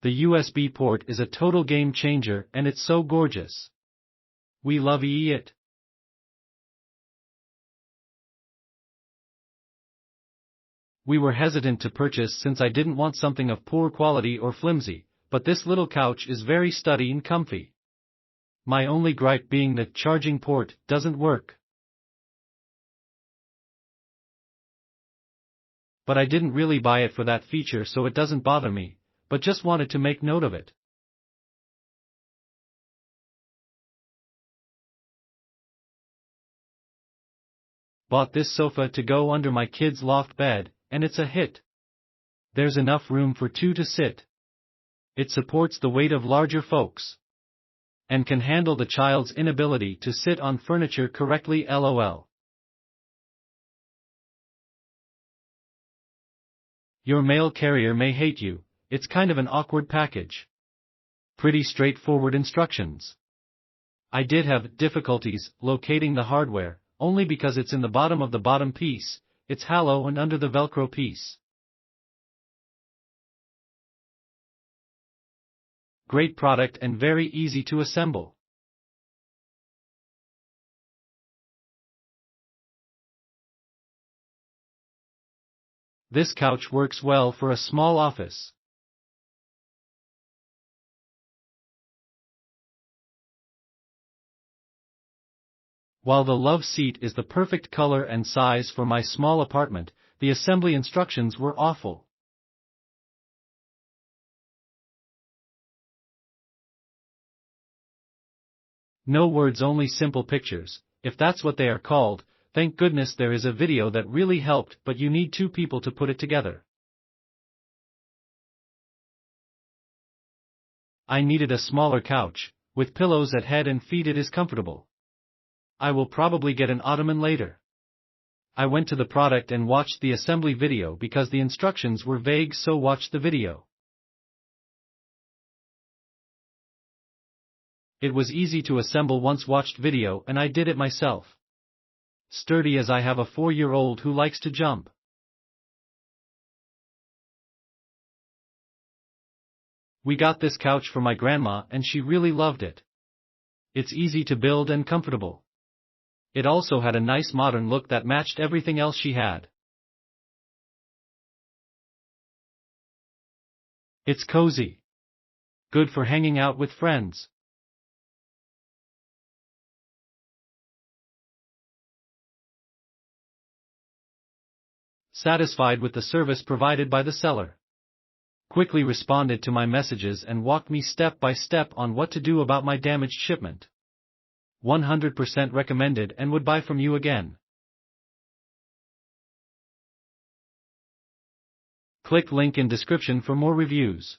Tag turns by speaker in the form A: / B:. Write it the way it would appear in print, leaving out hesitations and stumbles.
A: The USB port is a total game changer and it's so gorgeous. We loveeeeee it. We were hesitant to purchase since I didn't want something of poor quality or flimsy, but this little couch is very sturdy and comfy. My only gripe being that charging port doesn't work. But I didn't really buy it for that feature, so it doesn't bother me, but just wanted to make note of it. Bought this sofa to go under my kid's loft bed, and it's a hit. There's enough room for two to sit. It supports the weight of larger folks. And can handle the child's inability to sit on furniture correctly, lol. Your mail carrier may hate you, it's kind of an awkward package. Pretty straightforward instructions. I did have difficulties locating the hardware, only because it's in the bottom of the bottom piece, it's hollow and under the Velcro piece. Great product and very easy to assemble. This couch works well for a small office. While the Loveseat is the perfect color and size for my small apartment, the assembly instructions were awful. No words, only simple pictures, if that's what they are called. Thank goodness there is a video that really helped, but you need two people to put it together. I needed a smaller couch, with pillows at head and feet. It is comfortable. I will probably get an ottoman later. I went to the product and watched the assembly video because the instructions were vague, so watched the video. It was easy to assemble once watched video, and I did it myself. Sturdy as I have a 4-year-old who likes to jump. We got this couch for my grandma and she really loved it. It's easy to build and comfortable. It also had a nice modern look that matched everything else she had. It's cozy. Good for hanging out with friends. Satisfied with the service provided by the seller. Quickly responded to my messages and walked me step by step on what to do about my damaged shipment. 100% recommended and would buy from you again. Click link in description for more reviews.